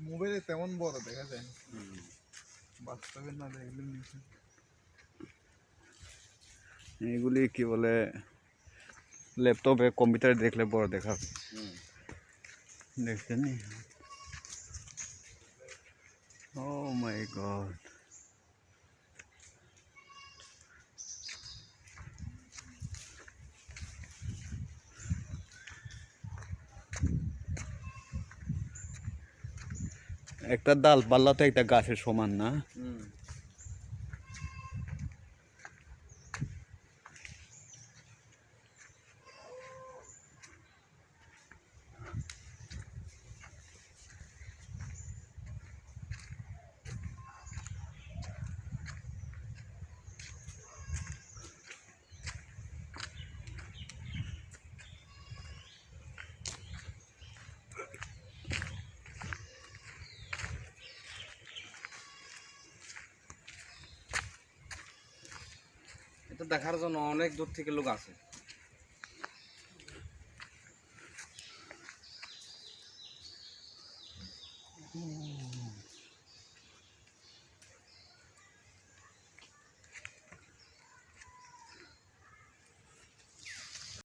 মোবাইলে তেমন বড় দেখা যায়, বাস্তবে না দেখলে নিচে এগুলি কি বলে ল্যাপটপে কম্পিউটারে দেখলে বড় দেখা দেখছেন নি? ও মাই গড, একটা ডাল পাল্লা তো একটা গাছের সমান না? এটা দেখার জন্য অনেক দূর থেকে লোক আসে।